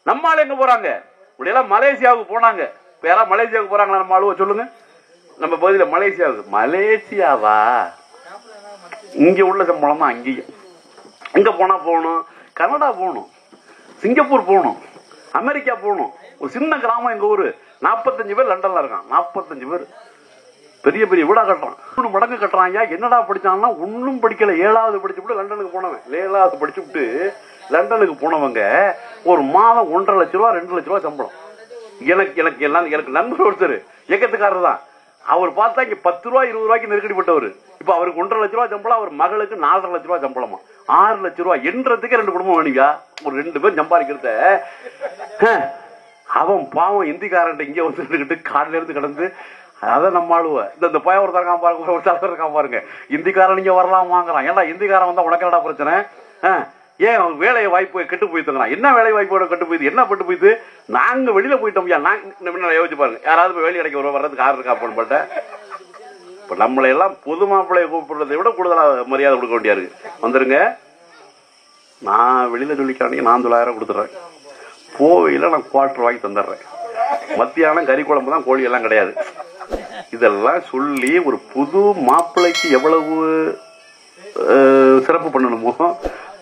நம்ம ஆளு எங்க போறாங்க, இப்படியெல்லாம் மலேசியாவுக்கு போனாங்க. இப்ப யாராவது மலேசியாவுக்கு போறாங்களா நம்ம ஆளுவ சொல்லுங்க, நம்ம பகுதியில மலேசியாவுக்கு. மலேசியாவா, இங்க உள்ள சம்பளம் தான் அங்கேயும். எங்க போனா போகணும், கனடா போகணும், சிங்கப்பூர் போகணும், அமெரிக்கா போகணும். ஒரு சின்ன கிராமம் எங்க ஊரு, 45 பேர் லண்டன்ல இருக்கான். 45 பேர் பெரிய பெரிய வீடா கட்டுறான், 3 மடங்கு கட்டுறாங்க. என்னடா படிச்சான்னா ஒன்னும் படிக்கல, 7வது படிச்சுட்டு லண்டனுக்கு போனவன். 7வது படிச்சுட்டு லண்டனுக்கு போனவங்க ஒரு மாதம் 1.5 லட்சம் ரூபா 2 லட்சம் ரூபாய் சம்பளம். எனக்கு நண்பர் ஒருத்தர் எக்கத்துக்காரர் தான். அவர் பார்த்தா இங்க 10 ரூபாய் 20 ரூபாய்க்கு நெருக்கடிப்பட்டவர். இப்ப அவருக்கு 1.5 லட்சம் ரூபாய் சம்பளம், அவர் மகளுக்கு 4.5 லட்சம் ரூபாய் சம்பளமா. 6 லட்சம் ரூபாய் என்றதுக்கு 2 குடும்பம் வேணுங்க. ஒரு 2 பேர் சம்பாதிக்கிறத அவன் பாவம் இந்திக்காரன் இங்க வந்துட்டு காலில இருந்து கிடந்து அதை நம்ம ஆளுவ இந்த பயவர் இருக்கான் பாருங்க, ஒரு தலைவர் இருக்கான் பாருங்க, இந்திக்காரன் இங்க வரலாம் வாங்குறான். ஏன்னா இந்திக்காரன் வந்தா உனக்கு என்னடா பிரச்சனை, ஏன் வேலை வாய்ப்பு கெட்டு போயிட்டு, என்ன வேலை வாய்ப்போட கெட்டு போயிது, என்ன பட்டு போயிது, நாங்க வெளியில போயிட்டோம். யோசிச்சு பாருங்க, யாராவது வெளி இடைக்க வர்றதுக்கு ஆறு இருக்கா போட்ட. இப்ப நம்மளை எல்லாம் பொது மாப்பிள்ளையை கூப்பிடுறதை விட கூடுதலா மரியாதை கொடுக்க வேண்டியா இருக்கு. வந்துருங்க, நான் வெளியில சொல்லிக்கானீங்க, நான் 9,000 கொடுத்துறேன், போவையில நான் குவார்டர் வாங்கி தந்துடுறேன், மத்தியானம் கறி குழம்பு தான், கோழி எல்லாம் கிடையாது. இதெல்லாம் சொல்லி ஒரு புது மாப்பிள்ளைக்கு எவ்வளவு சிறப்பு பண்ணணுமோ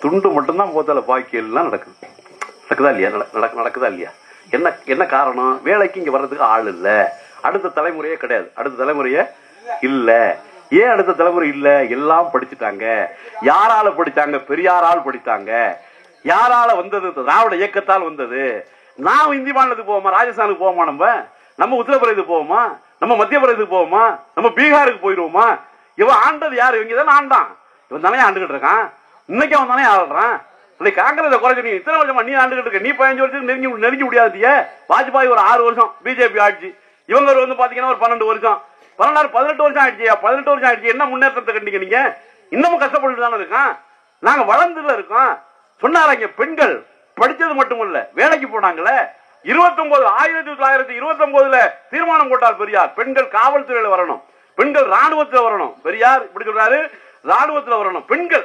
துண்டு மட்டும்தான் போத்தால, பாக்கி எல்லாம் நடக்குதா இல்லையா, நடக்குதா இல்லையா. என்ன காரணம், வேலைக்கு இங்க வர்றதுக்கு ஆள் இல்ல, அடுத்த தலைமுறையே கிடையாது, அடுத்த தலைமுறையே இல்ல. ஏன் அடுத்த தலைமுறை இல்ல, எல்லாம் படிச்சுட்டாங்க. யாரால படிச்சாங்க, பெரியாரால் படித்தாங்க. யாரால வந்தது, திராவிட இயக்கத்தால் வந்தது. நான் இந்தி மாநிலத்துக்கு போவோமா, ராஜஸ்தானுக்கு போவோமா, நம்ம உத்தரப்பிரதேசத்துக்கு போவோமா, நம்ம மத்திய பிரதேசத்துக்கு போவோமா, நம்ம பீகாருக்கு போயிருவோமா. இவன் ஆண்டது யாரு, இவங்க தானே ஆண்டான், இவன் தானே ஆண்டுகிட்டு இருக்கான். இன்னைக்கு அவன் தானே ஆடுறான். காங்கிரஸ் குறைஞ்சு நீ இத்தனை வருஷமா நீ ஆண்டுகிட்டு இருக்க, நீ 15 வருஷம் நெருங்கி முடியாது. வாஜ்பாய் ஒரு 6 வருஷம் பிஜேபி ஆட்சி, இவங்க பாத்தீங்கன்னா ஒரு 12 வருஷம், 18 வருஷம் ஆயிடுச்சு. 18 வருஷம் ஆயிடுச்சு, என்ன முன்னேற்றத்தை கண்டீங்க நீங்க? இன்னமும் கஷ்டப்பட்டு தானே இருக்கான். நாங்க வளர்ந்துல இருக்கோம். சொன்னாங்க பெண்கள் படிச்சது மட்டுமல்ல வேலைக்கு போனாங்களே. 1929 தீர்மானம் போட்டார் பெரியார், பெண்கள் காவல்துறையில வரணும், பெண்கள் ராணுவத்தில் வரணும். பெரியார் இப்படி சொல்றாரு, ராணுவத்தில் வரணும், பெண்கள்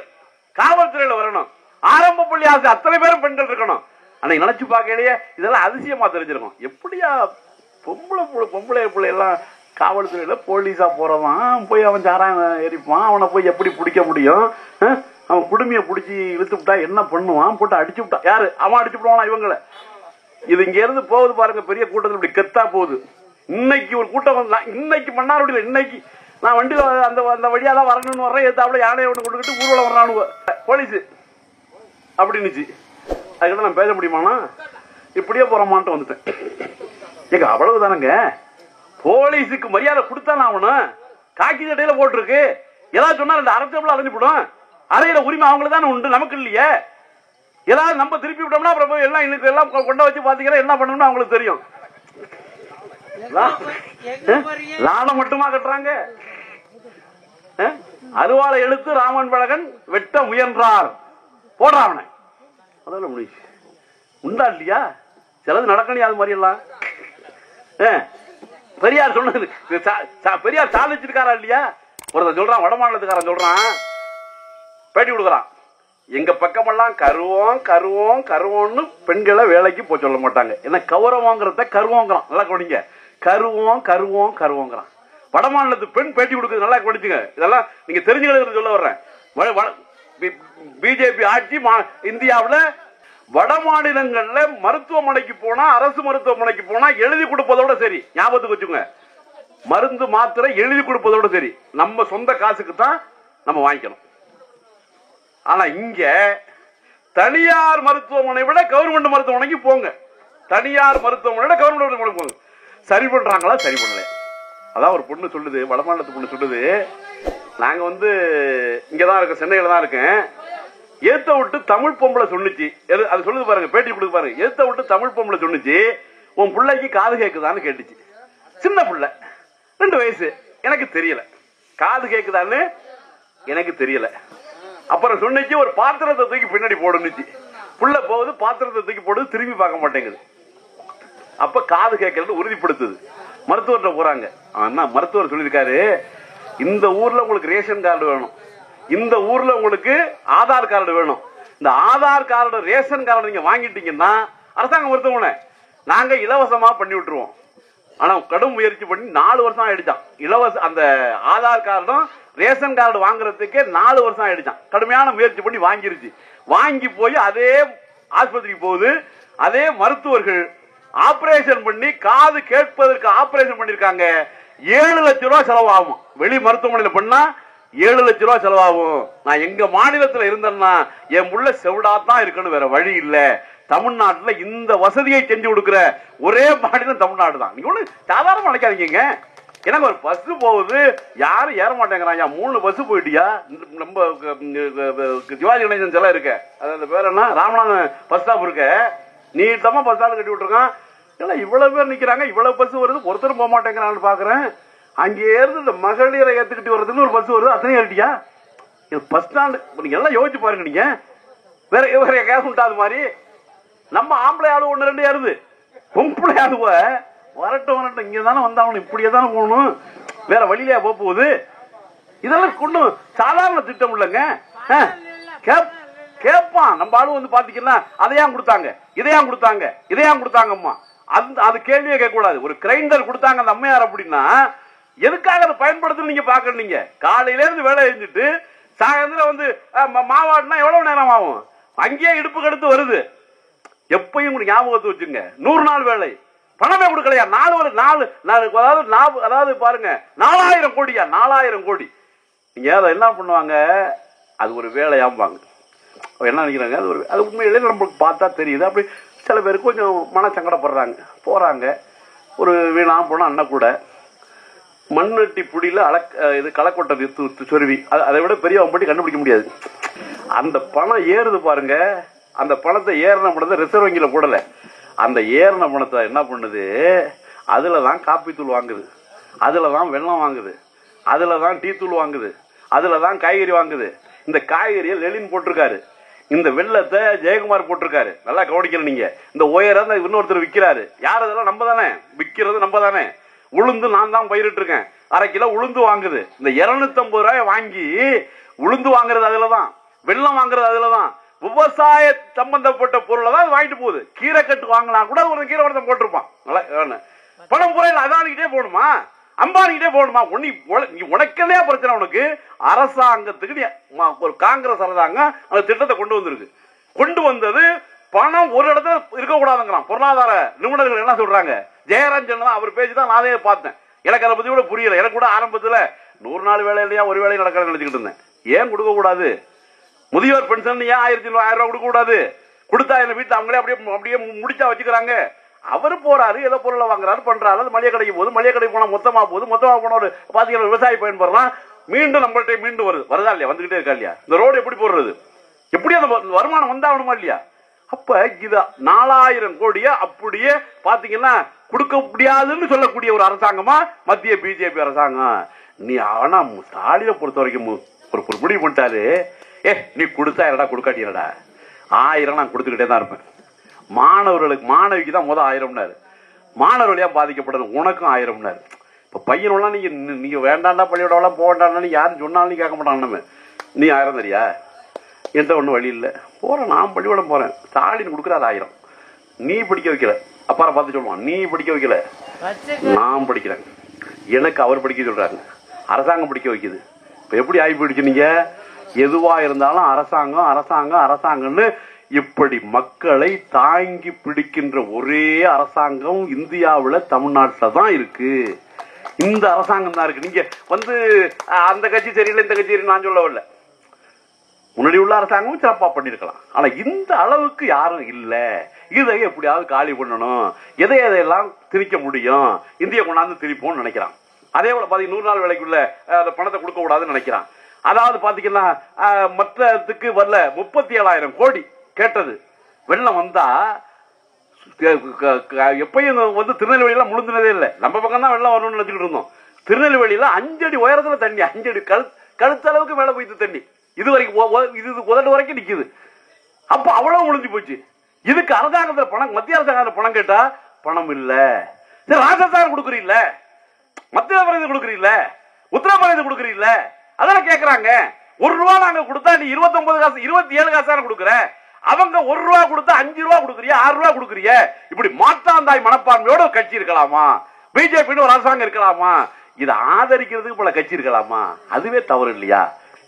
காவல்துறையில வரணும், ஆரம்ப பள்ளி ஆசை அத்தனை பேரும் பெண்கள் இருக்கணும். அன்னைக்கு நினைச்சு பார்க்கலையே, இதெல்லாம் அதிசயமா தெரிஞ்சிருக்கும். எப்படியா பொம்பளை பிள்ளை எல்லாம் காவல்துறையில போலீஸா போறவன் போய் அவன் சாராயம் எரிப்பான், அவனை போய் எப்படி பிடிக்க முடியும்? அவன் குடுமையை பிடிச்சி இழுத்து விட்டா என்ன பண்ணுவான், போட்டு அடிச்சு விட்டா யாரு, அவன் அடிச்சு விடுவானா இவங்களை. இது இங்க இருந்து போகுது பாருங்க, பெரிய கூட்டத்தில் இப்படி கெத்தா போகுது. இன்னைக்கு ஒரு கூட்டம், இன்னைக்கு மன்னார்குடியில, இன்னைக்கு நான் வண்டியில அந்த வழியாதான் வரணும்னு வர்றேன், எத்தாப்புல யானையை ஒண்ணு கொடுத்துட்டு ஊர்வலம் வர்றானுவ போலீஸ் அப்படின்னுச்சு. அதுக்கிட்ட நான் பேச முடியுமானா, இப்படியே போறமான்ட்டு வந்துட்டேன். எங்க அவ்வளவுதானங்க, போலீஸுக்கு மரியாதை கொடுத்தானே ஆகணும். காக்கி சட்டையில போட்டிருக்கு, ஏதாவது சொன்னா அந்த அரசு அலைஞ்சு போடும். அறையிற உரிமை அவங்களுக்கு தானே உண்டு, நமக்கு இல்லையே. ஏதாவது நம்ம திருப்பி விட்டோம்னா அப்புறம் எல்லாம் இன்னைக்கு எல்லாம் கொண்ட வச்சு பாத்தீங்கன்னா என்ன பண்ணணும்னு அவங்களுக்கு தெரியும். லாடம் மட்டுமா கட்டுறாங்க? அருவாளை எழுத்து ராமன் பழகன் வெட்ட முயன்றார் போடுறான். அதெல்லாம் முடிச்சு உண்டா இல்லையா? சிலது நடக்கணும். அது மாதிரி எல்லாம் பெரியார் சொன்னது, பெரியார் சாதிச்சிருக்காரா இல்லையா? ஒருத்தன் சொல்றான், வடமாநிலத்துக்காரன் சொல்றான், பேட்டி கொடுக்குறான், எங்க பக்கமெல்லாம் கருவோம் கருவோம் கருவோம்னு பெண்களை வேலைக்கு போய் சொல்ல மாட்டாங்க. என்ன கௌரவங்கிறத கருவோங்கிறான். நல்லா கவனிங்க, கருவோம் கருவோம் கருவோங்கிறான். வடமாநிலத்து பெண் பேட்டி கொடுக்குறது நல்லா கவனிச்சுங்க. இதெல்லாம் நீங்க தெரிஞ்சுக்கிறது சொல்ல வர்றேன். பிஜேபி ஆட்சி இந்தியாவில் வட மாநிலங்கள்ல மருத்துவமனைக்கு போனா, அரசு மருத்துவமனைக்கு போனா எழுதி கொடுப்பதோட சரி, ஞாபகத்துக்கு வச்சுங்க, மருந்து மாத்திரை எழுதி கொடுப்பதோட சரி, நம்ம சொந்த காசுக்கு தான் நம்ம வாங்கிக்கணும். ஆனா இங்க தனியார் மருத்துவமனை விட கவர்மெண்ட் மருத்துவமனைக்கு போங்க, தனியார் மருத்துவமனை விட கவர்மெண்ட் மருத்துவமனைக்கு போங்க. சரி பண்றாங்களா? சரி பண்ணல. அதான் ஒரு பொண்ணு சொல்லுது, வடமாநிலத்து பொண்ணு சொல்லுது, நாங்க இங்கதான் இருக்க, சென்னையில தான் இருக்கேன், ஏத்த விட்டு தமிழ் பொம்பளை சொன்னிச்சு, அது சொல்லுது பாருங்க, பேட்டி கொடுத்து பாருங்க, ஏத்த விட்டு தமிழ் பொம்பளை சொன்னிச்சு, உன் பிள்ளைக்கு காது கேக்குதான்னு கேட்டுச்சு. சின்ன பிள்ளை, 2 வயசு, எனக்கு தெரியல, காது கேக்குதான்னு எனக்கு தெரியல. அப்புறம் சொன்னிச்சு, ஒரு பாத்திரத்தை தூக்கி பின்னாடி போடுனுச்சு. புள்ள போகுது, பாத்திரத்தை தூக்கி போடுது, திரும்பி பார்க்க மாட்டேங்குது. அப்ப காது கேட்கறது உறுதிப்படுத்துது. மருத்துவர்கிட்ட போறாங்க. ஆனா மருத்துவர் சொல்லியிருக்காரு, இந்த ஊர்ல உங்களுக்கு ரேஷன் கார்டு வேணும், இந்த ஊர்ல உங்களுக்கு ஆதார் கார்டு வேணும். இந்த ஆதார் கார்டு ரேஷன் கார்டு நீங்க வாங்கிட்டீங்கன்னா அரசாங்க மருத்துவமனை நாங்க இலவசமா பண்ணி விட்டுருவோம். ஆனா கடும் முயற்சி பண்ணி 4 வருஷம் ஆயிடுச்சான். இலவச அந்த ஆதார் கார்டும் ரேஷன் கார்டு வாங்குறதுக்கே 4 வருஷம் ஆயிடுச்சான். கடுமையான முயற்சி பண்ணி வாங்கிருச்சு. வாங்கி போய் அதே ஆஸ்பத்திரிக்கு போகுது. அதே மருத்துவர்கள் ஆபரேஷன் பண்ணி காது கேட்பதற்கு ஆபரேஷன் பண்ணிருக்காங்க. 7 லட்சம் ரூபாய் செலவாகும். வெளி மருத்துவமனையில பண்ணா 7 லட்சம் ரூபாய் செலவாகும். நான் எங்க மாநிலத்தில் இருந்தேன்னா என் புள்ள செவிடாத்தான் இருக்கணும், வேற வழி இல்ல. தமிழ்நாட்டுல இந்த வசதியை செஞ்சு கொடுக்கிற ஒரே மாநிலம் தமிழ்நாடு தான். நீங்க ஒண்ணு சாதாரணமா நினைக்காதீங்க. எனக்கு ஒரு பஸ் போகுது, யாரும் ஏற மாட்டேங்கிறாங்க. 3 பஸ் போயிட்டியா? நம்ம சிவாஜி கணேசன் சிலை இருக்க, அது பேர் என்ன, ராமநாதன் பஸ் ஸ்டாப் இருக்க, நீட்டமா பஸ் ஸ்டாண்ட் கட்டி விட்டுருக்கான். இவ்வளவு பேர் நிக்கிறாங்க, இவ்வளவு பஸ் வருது, ஒருத்தரும் போக மாட்டேங்கிறான்னு பாக்குறேன். அங்கே இருந்து இந்த மகளிரை ஏத்துக்கிட்டு வர்றதுன்னு ஒரு பஸ் வருது, அத்தனையும் ஏறிட்டியா? பஸ் ஸ்டாண்டு நீங்க எல்லாம் யோசிச்சு பாருங்க. நீங்க வேற வேற கேஸ் உண்டாது மாதிரி நம்ம ஆம்பளை ஆளு 1-2 ஏறுது, பொம்பளை ஆளுவ வரட்டும் வரட்டும் இங்க தானே வந்தாகணும், இப்படியே தானே போகணும், வேற வழியிலே போகுது. இதெல்லாம் கொண்டு சாதாரண திட்டம் இல்லைங்க. கேட்பான் நம்ம ஆளு பாத்தீங்கன்னா அதையாம் கொடுத்தாங்க, இதையாம் கொடுத்தாங்க, இதையாம் கொடுத்தாங்கம்மா, அது கேள்வியே கேட்க கூடாது. ஒரு கிரைண்டர் கொடுத்தாங்க அந்த அம்மையார் அப்படின்னா எதுக்காக அதை பயன்படுத்த நீங்க பாக்கணும். நீங்க காலையில இருந்து வேலை செஞ்சுட்டு சாயந்தரம் மாவாட்டினா எவ்வளவு நேரம் ஆகும்? அங்கேயே இடுப்பு கடுத்து வருது. எப்பயும் உங்களுக்கு ஞாபகத்தை வச்சுங்க, 100 நாள் வேலை பணமே கொடுக்கலையா? 4 அதாவது பாருங்க 4000 கோடியா, 4000 கோடி. நீங்க அதை என்ன பண்ணுவாங்க, அது ஒரு வேலையாம்பாங்க. என்ன நினைக்கிறாங்க, அது உண்மையிலே நம்மளுக்கு பார்த்தா தெரியுது. அப்படி சில பேருக்கு கொஞ்சம் மனசங்கடப்படுறாங்க, போறாங்க. ஒரு வீணா போன அண்ணன் கூட மண்ணட்டி புடியில இது களக்கொட்டை சொருவி, அதை விட பெரிய பட்டி கண்டுபிடிக்க முடியாது. அந்த பணம் ஏறுது பாருங்க, அந்த பணத்தை ஏறின பணத்தை ரிசர்வ் வங்கியில போடல, அந்த ஏறின பணத்தை என்ன பண்ணுது, அதுலதான் காப்பி தூள் வாங்குது, அதுலதான் வெள்ளம் வாங்குது, அதுலதான் டீ தூள் வாங்குது, அதுலதான் காய்கறி வாங்குது. இந்த காய்கறியை லெலின் போட்டிருக்காரு, இந்த வெள்ளத்தை ஜெயக்குமார் போட்டிருக்காரு. நல்லா கவனிக்கணும் நீங்க. இந்த உயரம் இன்னொருத்தர் விற்கிறாரு. யார் அதெல்லாம்? நம்ம தானே விற்கிறது, நம்ம தானே. உளுந்து நான் தான் பயிரிட்டு இருக்கேன், 1/2 கிலோ உளுந்து வாங்குது. இந்த 250 ரூபாய் வாங்கி உளுந்து வாங்குறது அதுலதான், வெள்ளம் வாங்குறது அதுலதான், விவசாய சம்பந்தப்பட்ட பொருளை தான் வாங்கிட்டு போகுது. கீரை கட்டு வாங்கினா கூட ஒரு கீரை ஒருத்தன் போட்டிருப்பான். பணம் புறையில் அதானிக்கிட்டே போகணுமா, அம்பானிக்கிட்டே போகணுமா? உனக்கே பிரச்சனை. உனக்கு அரசாங்கத்துக்கு ஒரு காங்கிரஸ் அரசாங்கம் அந்த திட்டத்தை கொண்டு வந்திருக்கு. கொண்டு வந்தது பணம் ஒரு இடத்துல இருக்கக்கூடாதுங்கிறான். பொருளாதார நிபுணர்கள் என்ன சொல்றாங்க, ஜெயரஞ்சன் தான் அவர் பேச்சுதான் நானே பார்த்தேன். எனக்கு அதை பத்தி கூட புரியல. எனக்கு கூட ஆரம்பத்துல 100 நாள் வேலை இல்லையா, ஒரு வேலை நடக்க நினைச்சுக்கிட்டு இருந்தேன். ஏன் கொடுக்க கூடாது? முதியோர் பென்ஷன் ஏன் 1000 ரூபாய் கொடுக்க கூடாது? கொடுத்தா என்ன வீட்டுல அவங்களே அப்படியே முடிச்சா வச்சுக்கிறாங்க. அவரு போறாரு, ஏதோ பொருளை வாங்குறாரு, பண்றாரு. அது மளிகை கடைக்கு போகுது, மளிகை கடைக்கு போனா மொத்தமா போகுது, மொத்தமா போன ஒரு பாத்தீங்கன்னா விவசாயி பயன்படுறான், மீண்டும் நம்மள்ட்ட மீண்டும் வருதா இல்லையா, வந்துகிட்டே இருக்கா இல்லையா? இந்த ரோடு எப்படி போடுறது? எப்படி அந்த வருமானம் வந்தாகணுமா இல்லையா? அப்ப இது 4000 கோடிய அப்படியே பாத்தீங்கன்னா கொடுக்க முடியாதுன்னு சொல்லக்கூடிய ஒரு அரசாங்கமா மத்திய பிஜேபி அரசாங்கம். நீ ஆனா ஸ்டாலினை பொறுத்த வரைக்கும் ஒரு முடிவு பண்ணிட்டாரு, நீ கொடுத்தா என்னடா கொடுக்காட்டீங்கடா, 1000 நான் கொடுத்துக்கிட்டே தான் இருப்பேன். மாணவிக்கு தான் 1000 மாணவர்களையா பாதிக்கப்படணும், உனக்கும் 1000. இப்ப பையனெல்லாம் நீங்க வேண்டாண்டா பள்ளியோட போக வேண்டாம் யாரும் சொன்னாலும் கேட்க மாட்டாங்க. நீ 1000 தரியா, எந்த ஒன்றும் வழி இல்லை, போறேன் நான் பள்ளிக்கூடம் போறேன், ஸ்டாலின் கொடுக்குறாரு 1000, நீ படிக்க வைக்கல, அப்பார பார்த்து சொல்லுவான், நீ படிக்க வைக்கல நான் படிக்கிறேன், எனக்கு அவர் படிக்க சொல்றாங்க, அரசாங்கம் படிக்க வைக்குது. இப்ப எப்படி ஆகி போயிடுச்சு, நீங்க எதுவா இருந்தாலும் அரசாங்கம் அரசாங்கம் அரசாங்கம்னு இப்படி மக்களை தாங்கி பிடிக்கின்ற ஒரே அரசாங்கம் இந்தியாவில் தமிழ்நாட்டில் தான் இருக்கு. இந்த அரசாங்கம் தான் இருக்கு. நீங்க அந்த கட்சி சரியில்லை இந்த கட்சி சரி நான் சொல்லவில்லை, முன்னாடி உள்ள அரசாங்கமும் சிறப்பா பண்ணிருக்கலாம். ஆனா இந்த அளவுக்கு யாரும் இல்ல. இதை எப்படியாவது காலி பண்ணணும், எதையெல்லாம் திரிக்க முடியும், இந்திய கொண்டாந்து திரிப்போம்னு நினைக்கிறான். அதே போல 100 நாள் வேலைக்குள்ள அந்த பணத்தை கொடுக்க கூடாதுன்னு நினைக்கிறான். அதாவது பாத்தீங்கன்னா மற்றதுக்கு வரல 37,000 கோடி கேட்டது. வெள்ளம் வந்தா எப்பயும் திருநெல்வேலியில முழுந்தினதே இல்லை, நம்ம பக்கம் தான் வெள்ளம் வரணும்னு நினைச்சுட்டு இருந்தோம். திருநெல்வேலியில 5 அடி உயரத்துல தண்ணி, 5 அடி கழுத்தளவுக்கு மேல போயிட்டு தண்ணி, இது வரைக்கும் இது உதடு வரைக்கும் நிக்குது. அப்ப அவ்வளவு முடிஞ்சு போச்சு. இதுக்கு அரசாங்கத்துல பணம், மத்திய அரசாங்கத்துல பணம் கேட்டா பணம் இல்ல. சரி ராஜஸ்தான் கொடுக்குறீல்ல, மத்திய பிரதேசம் கொடுக்குறீல்ல, உத்தரப்பிரதேசம் கொடுக்குறீல்ல, அதெல்லாம் கேட்கறாங்க. 1 ரூபா நாங்க கொடுத்தா நீ 29 காசு 27 காசு கொடுக்குற, அவங்க 1 ரூபா கொடுத்தா 5 ரூபா கொடுக்குறிய, 6 ரூபா கொடுக்குறிய. இப்படி மாற்றாந்தாய் மனப்பான்மையோட ஒரு கட்சி இருக்கலாமா? பிஜேபி ஒரு அரசாங்கம் இருக்கலாமா? இதை ஆதரிக்கிறதுக்கு பல கட்சி இருக்கலாமா? அதுவே தவறு இல்லையா?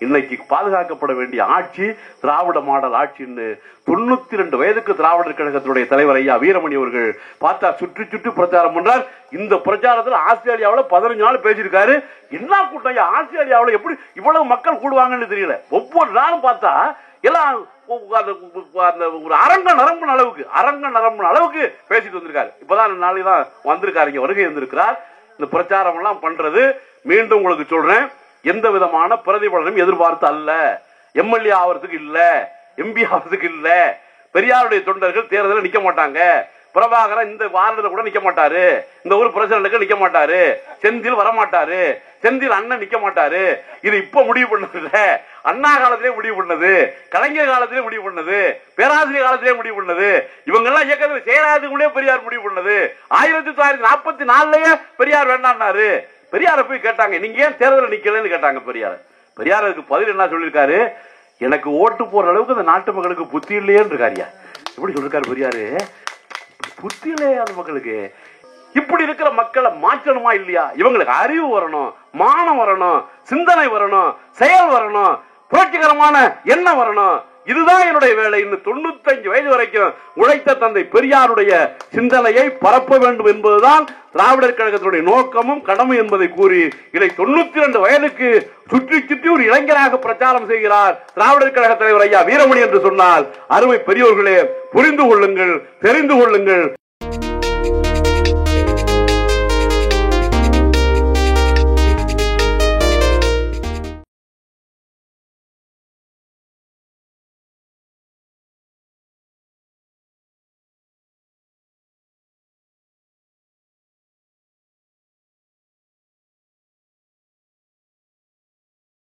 இன்னைக்கு பாதுகாக்கப்பட வேண்டிய ஆட்சி திராவிட மாடல் ஆட்சின்னு 92 வயதுக்கு திராவிடர் கழகத்தினுடைய தலைவர் ஐயா வீரமணி அவர்கள் பார்த்தா சுற்றி சுற்றி பிரச்சாரம் பண்றார். இந்த பிரச்சாரத்தில் ஆஸ்திரேலியாவில் 15 நாள் பேசியிருக்காரு. என்ன கூட்டம் ஆஸ்திரேலியாவில், எப்படி இவ்வளவு மக்கள் கூடுவாங்கன்னு தெரியல. ஒவ்வொரு நாளும் பார்த்தா எல்லாம் ஒரு அரங்க நரம்பு அளவுக்கு பேசிட்டு வந்திருக்காரு. இப்பதான் நாளைக்கு தான் வந்திருக்காரு, இங்க வருகை வந்திருக்கிறார். இந்த பிரச்சாரம் எல்லாம் பண்றது மீண்டும் உங்களுக்கு சொல்றேன், எந்த விதமான பிரதிபலனும் எதிர்பார்த்து அல்ல. எம்எல்ஏ ஆவறதுக்கு இல்ல, எம்பி ஆவறதுக்கு இல்ல. பெரியாருடைய தொண்டர்கள் தேர்தலில் நிக்க மாட்டாங்க. பிரபாகரன் இந்த வார்டில் கூட நிக்க மாட்டாரு, இந்த ஊர் பிரசிடண்ட்டுக்கு நிக்க மாட்டாரு, செந்தில் வரமாட்டாரு, செந்தில் அண்ணன் நிக்க மாட்டாரு. இது இப்ப முடிவு பண்ணது, அண்ணா காலத்திலே முடிவு பண்ணது, கலைஞர் காலத்திலே முடிவு பண்ணது, பேராசிரியர் காலத்திலே முடிவு பண்ணது. இவங்க எல்லாம் இயக்கத்தில் சேராதுக்குள்ளே பெரியார் முடிவு பண்ணது. 1944லயே பெரியார் வேண்டாம்னாரு. பெரியார போய் கேட்டாங்க, நீங்க ஏன் தேர்தலில் நிக்கலன்னு கேட்டாங்க பெரியாருக்கு பதில் என்ன சொல்லிருக்காரு, எனக்கு ஓட்டு போற அளவுக்கு இந்த நாட்டு மக்களுக்கு புத்தி இல்லையேன்னு இருக்காரியா. எப்படி சொல்லிருக்காரு பெரியாரு, புத்தி இல்லையா அந்த மக்களுக்கு? இப்படி இருக்கிற மக்களை மாற்றணுமா இல்லையா? இவங்களுக்கு அறிவு வரணும், மானம் வரணும், சிந்தனை வரணும், செயல் வரணும், புரட்சிகரமான எண்ணம் வரணும். இதுதான் என்னுடைய வேலை. இந்த 95 வயது வரைக்கும் உழைத்த தந்தை பெரியாருடைய சிந்தனையை பரப்ப வேண்டும் என்பதுதான் திராவிடர் கழகத்தினுடைய நோக்கமும் கடமை என்பதை கூறி, இதை 92 வயதுக்கு சுற்றி சுற்றி ஒரு இளைஞராக பிரச்சாரம் செய்கிறார் திராவிடர் கழக தலைவர் ஐயா வீரமணி என்று சொன்னால், அருமை பெரியோர்களே புரிந்து கொள்ளுங்கள், தெரிந்து கொள்ளுங்கள்.